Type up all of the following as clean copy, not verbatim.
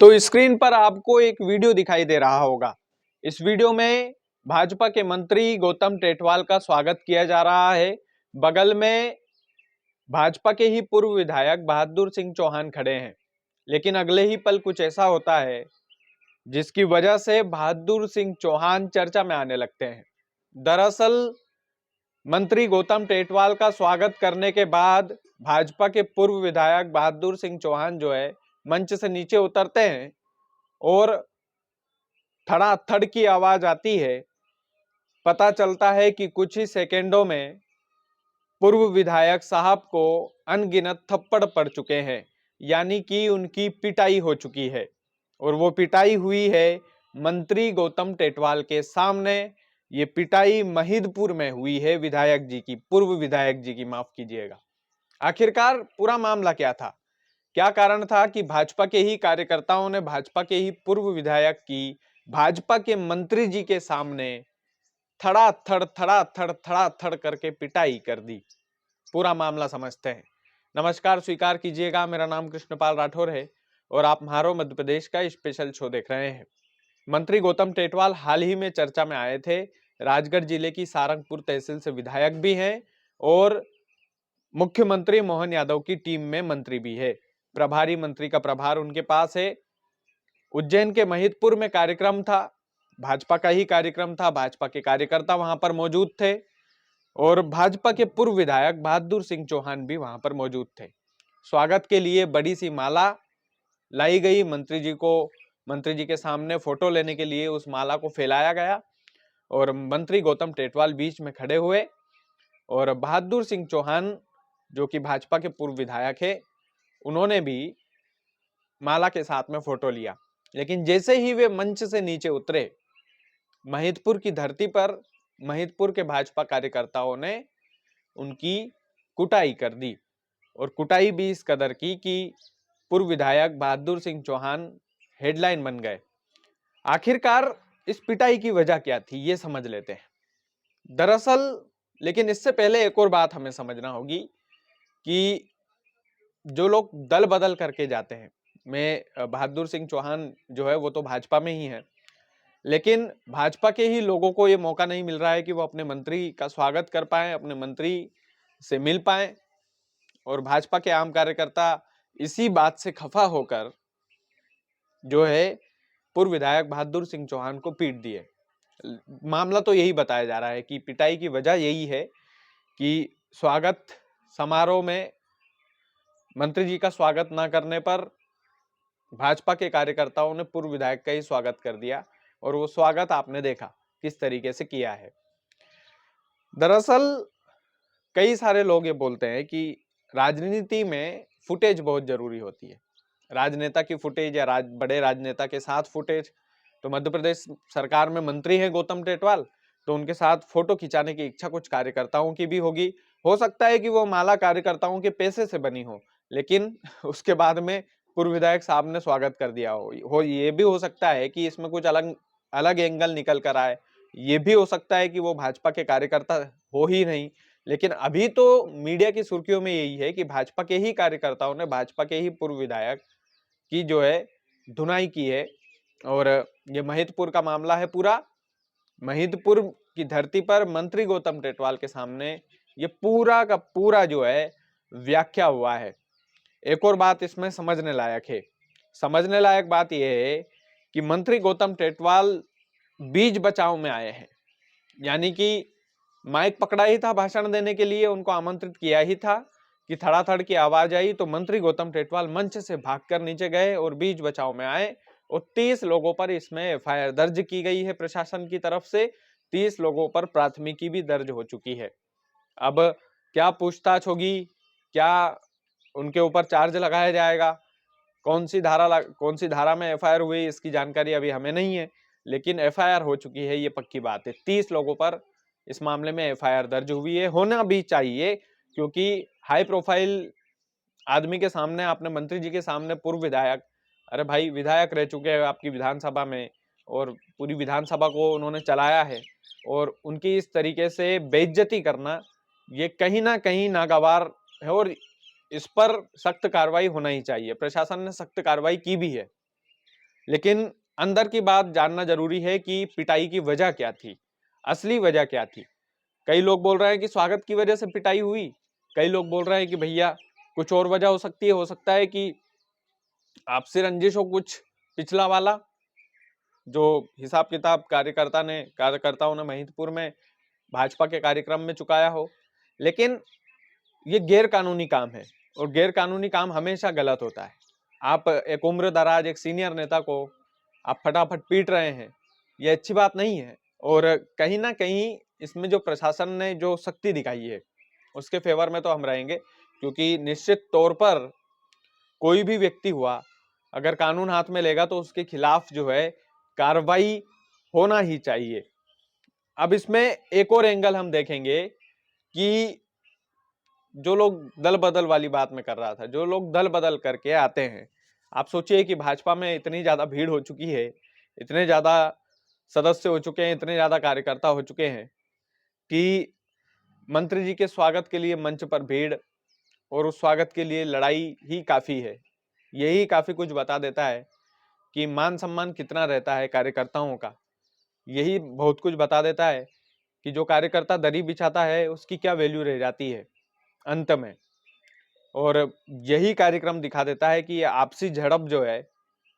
तो स्क्रीन पर आपको एक वीडियो दिखाई दे रहा होगा। इस वीडियो में भाजपा के मंत्री गौतम टेटवाल का स्वागत किया जा रहा है। बगल में भाजपा के ही पूर्व विधायक बहादुर सिंह चौहान खड़े हैं। लेकिन अगले ही पल कुछ ऐसा होता है जिसकी वजह से बहादुर सिंह चौहान चर्चा में आने लगते हैं। दरअसल मंत्री गौतम टेटवाल का स्वागत करने के बाद भाजपा के पूर्व विधायक बहादुर सिंह चौहान जो है मंच से नीचे उतरते हैं और धड़ाधड़ की आवाज आती है। पता चलता है कि कुछ ही सेकेंडों में पूर्व विधायक साहब को अनगिनत थप्पड़ पड़ चुके हैं, यानी कि उनकी पिटाई हो चुकी है। और वो पिटाई हुई है मंत्री गौतम टेटवाल के सामने। ये पिटाई महिदपुर में हुई है विधायक जी की, पूर्व विधायक जी की, माफ कीजिएगा। आखिरकार पूरा मामला क्या था, क्या कारण था कि भाजपा के ही कार्यकर्ताओं ने भाजपा के ही पूर्व विधायक की भाजपा के मंत्री जी के सामने थड़ाथड़ करके पिटाई कर दी। पूरा मामला समझते हैं। नमस्कार, स्वीकार कीजिएगा, मेरा नाम कृष्णपाल राठौर है और आप म्हारो मध्य प्रदेश का स्पेशल शो देख रहे हैं। मंत्री गौतम टेटवाल हाल ही में चर्चा में आए थे। राजगढ़ जिले की सारंगपुर तहसील से विधायक भी हैं और मुख्यमंत्री मोहन यादव की टीम में मंत्री भी है। प्रभारी मंत्री का प्रभार उनके पास है। उज्जैन के महिदपुर में कार्यक्रम था, भाजपा का ही कार्यक्रम था। भाजपा के कार्यकर्ता वहां पर मौजूद थे और भाजपा के पूर्व विधायक बहादुर सिंह चौहान भी वहां पर मौजूद थे। स्वागत के लिए बड़ी सी माला लाई गई मंत्री जी को। मंत्री जी के सामने फोटो लेने के लिए उस माला को फैलाया गया और मंत्री गौतम टेटवाल बीच में खड़े हुए और बहादुर सिंह चौहान जो कि भाजपा के पूर्व विधायक है, उन्होंने भी माला के साथ में फोटो लिया। लेकिन जैसे ही वे मंच से नीचे उतरे, महिदपुर की धरती पर महिदपुर के भाजपा कार्यकर्ताओं ने उनकी कुटाई कर दी और कुटाई भी इस कदर की कि पूर्व विधायक बहादुर सिंह चौहान हेडलाइन बन गए। आखिरकार इस पिटाई की वजह क्या थी, ये समझ लेते हैं। दरअसल, लेकिन इससे पहले एक और बात हमें समझना होगी कि जो लोग दल बदल करके जाते हैं, मैं बहादुर सिंह चौहान जो है वो तो भाजपा में ही है, लेकिन भाजपा के ही लोगों को ये मौका नहीं मिल रहा है कि वो अपने मंत्री का स्वागत कर पाए, अपने मंत्री से मिल पाए। और भाजपा के आम कार्यकर्ता इसी बात से खफा होकर जो है पूर्व विधायक बहादुर सिंह चौहान को पीट दिए। मामला तो यही बताया जा रहा है कि पिटाई की वजह यही है कि स्वागत समारोह में मंत्री जी का स्वागत न करने पर भाजपा के कार्यकर्ताओं ने पूर्व विधायक का ही स्वागत कर दिया और वो स्वागत आपने देखा किस तरीके से किया है। दरअसल कई सारे लोग ये बोलते हैं कि राजनीति में फुटेज बहुत जरूरी होती है, राजनेता की फुटेज या बड़े राजनेता के साथ फुटेज। तो मध्य प्रदेश सरकार में मंत्री है गौतम टेटवाल, तो उनके साथ फोटो खिंचाने की इच्छा कुछ कार्यकर्ताओं की भी होगी। हो सकता है कि वो माला कार्यकर्ताओं के पैसे से बनी हो, लेकिन उसके बाद में पूर्व विधायक साहब ने स्वागत कर दिया हो ये भी हो सकता है कि इसमें कुछ अलग अलग एंगल निकल कर आए। ये भी हो सकता है कि वो भाजपा के कार्यकर्ता हो ही नहीं। लेकिन अभी तो मीडिया की सुर्खियों में यही है कि भाजपा के ही कार्यकर्ताओं ने भाजपा के ही पूर्व विधायक की जो है धुनाई की है। और ये महिदपुर का मामला है पूरा। महिदपुर की धरती पर मंत्री गौतम टेटवाल के सामने ये पूरा का पूरा जो है व्याख्या हुआ है। एक और बात इसमें समझने लायक है। समझने लायक बात यह है कि मंत्री गौतम टेटवाल बीज बचाव में आए हैं, यानी कि माइक पकड़ा ही था भाषण देने के लिए, उनको आमंत्रित किया ही था कि धड़ाधड़ की आवाज आई तो मंत्री गौतम टेटवाल मंच से भागकर नीचे गए और बीच बचाव में आए और 30 लोगों पर इसमें एफआईआर दर्ज की गई है प्रशासन की तरफ से। 30 लोगों पर प्राथमिकी भी दर्ज हो चुकी है। अब क्या पूछताछ होगी, क्या उनके ऊपर चार्ज लगाया जाएगा, कौन सी धारा में एफआईआर हुई, इसकी जानकारी अभी हमें नहीं है, लेकिन एफआईआर हो चुकी है, ये पक्की बात है। 30 लोगों पर इस मामले में एफआईआर दर्ज हुई है, होना भी चाहिए, क्योंकि हाई प्रोफाइल आदमी के सामने, आपने मंत्री जी के सामने पूर्व विधायक, अरे भाई विधायक रह चुके हैं आपकी विधानसभा में और पूरी विधानसभा को उन्होंने चलाया है, और उनकी इस तरीके से बेइज्जती करना ये कहीं ना कहीं नागवार है और इस पर सख्त कार्रवाई होना ही चाहिए। प्रशासन ने सख्त कार्रवाई की भी है। लेकिन अंदर की बात जानना जरूरी है कि पिटाई की वजह क्या थी, असली वजह क्या थी। कई लोग बोल रहे हैं कि स्वागत की वजह से पिटाई हुई, कई लोग बोल रहे हैं कि भैया कुछ और वजह हो सकती है, हो सकता है कि आपसी रंजिश हो कुछ पिछला वाला, जो हिसाब किताब कार्यकर्ताओं ने महिदपुर में भाजपा के कार्यक्रम में चुकाया हो। लेकिन ये गैर कानूनी काम है और गैर कानूनी काम हमेशा गलत होता है। आप एक उम्र दराज एक सीनियर नेता को आप फटाफट पीट रहे हैं, ये अच्छी बात नहीं है। और कहीं ना कहीं इसमें जो प्रशासन ने जो सख्ती दिखाई है उसके फेवर में तो हम रहेंगे, क्योंकि निश्चित तौर पर कोई भी व्यक्ति हुआ अगर कानून हाथ में लेगा तो उसके खिलाफ जो है कार्रवाई होना ही चाहिए। अब इसमें एक और एंगल हम देखेंगे कि जो लोग दल बदल वाली बात में कर रहा था, जो लोग दल बदल करके आते हैं, आप सोचिए कि भाजपा में इतनी ज्यादा भीड़ हो चुकी है, इतने ज्यादा सदस्य हो चुके हैं, इतने ज्यादा कार्यकर्ता हो चुके हैं कि मंत्री जी के स्वागत के लिए मंच पर भीड़ और उस स्वागत के लिए लड़ाई ही काफी है। यही काफी कुछ बता देता है कि मान सम्मान कितना रहता है कार्यकर्ताओं का। यही बहुत कुछ बता देता है कि जो कार्यकर्ता दरी बिछाता है उसकी क्या वैल्यू रह जाती है अंत में। और यही कार्यक्रम दिखा देता है कि आपसी झड़प जो है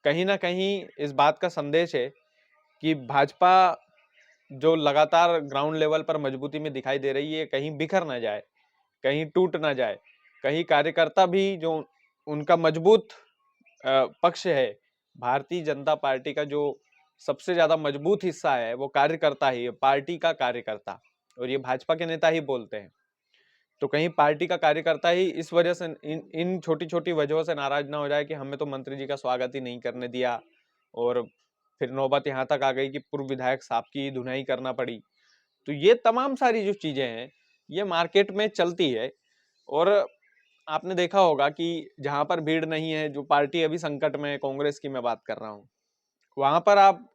कहीं ना कहीं इस बात का संदेश है कि भाजपा जो लगातार ग्राउंड लेवल पर मजबूती में दिखाई दे रही है कहीं बिखर ना जाए, कहीं टूट ना जाए, कहीं कार्यकर्ता भी जो उनका मजबूत पक्ष है, भारतीय जनता पार्टी का जो सबसे ज्यादा मजबूत हिस्सा है वो कार्यकर्ता ही है, पार्टी का कार्यकर्ता। और ये भाजपा के नेता ही बोलते हैं। तो कहीं पार्टी का कार्यकर्ता ही इस वजह से इन छोटी छोटी वजहों से नाराज ना हो जाए कि हमें तो मंत्री जी का स्वागत ही नहीं करने दिया, और फिर नौबत यहाँ तक आ गई कि पूर्व विधायक साहब की धुनाई करना पड़ी। तो ये तमाम सारी जो चीजें हैं ये मार्केट में चलती है। और आपने देखा होगा कि जहां पर भीड़ नहीं है, जो पार्टी अभी संकट में है, कांग्रेस की मैं बात कर रहा हूँ, वहां पर आप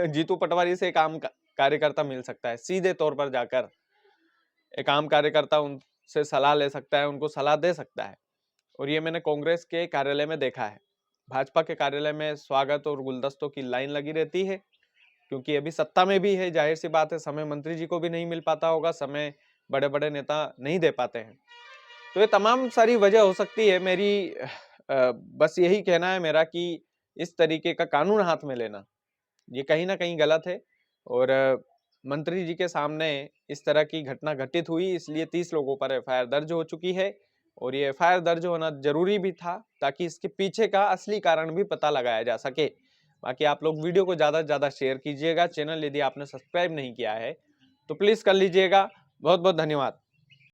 जीतू पटवारी से एक आम कार्यकर्ता मिल सकता है, सीधे तौर पर जाकर एक आम कार्यकर्ता उनसे सलाह ले सकता है, उनको सलाह दे सकता है। और ये मैंने कांग्रेस के कार्यालय में देखा है। भाजपा के कार्यालय में स्वागत और गुलदस्तों की लाइन लगी रहती है, क्योंकि अभी सत्ता में भी है, जाहिर सी बात है समय मंत्री जी को भी नहीं मिल पाता होगा, समय बड़े बड़े नेता नहीं दे पाते हैं। तो ये तमाम सारी वजह हो सकती है। मेरी बस यही कहना है मेरा कि इस तरीके का कानून हाथ में लेना ये कहीं ना कहीं गलत है। और मंत्री जी के सामने इस तरह की घटना घटित हुई, इसलिए 30 लोगों पर एफआईआर दर्ज हो चुकी है। और ये एफआईआर दर्ज होना जरूरी भी था ताकि इसके पीछे का असली कारण भी पता लगाया जा सके। बाकी आप लोग वीडियो को ज्यादा से ज्यादा शेयर कीजिएगा। चैनल यदि आपने सब्सक्राइब नहीं किया है तो प्लीज कर लीजिएगा। बहुत बहुत धन्यवाद।